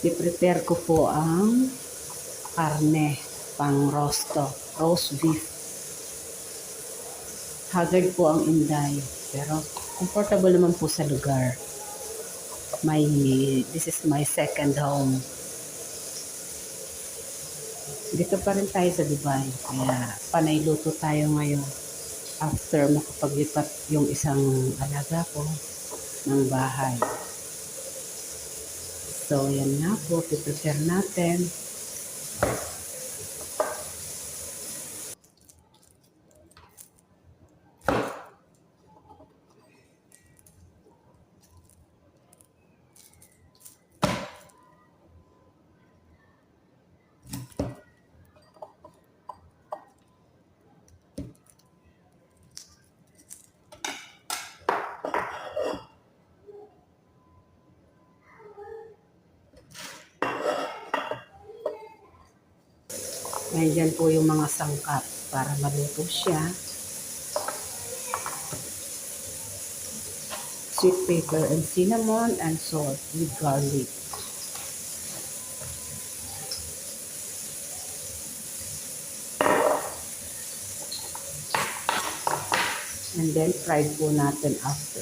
I-prepare ko po ang karne pang roast beef. Haggard po ang Inday, pero comfortable naman po sa lugar. This is my second home. Dito pa rin tayo sa Dubai, kaya panay luto tayo ngayon after makapaglipat yung isang alaga ko ng bahay. So, yan na po, prepare natin. Nandiyan po yung mga sangkap para maluto siya. Sweet pepper and cinnamon and salt with garlic. And then fried po natin after.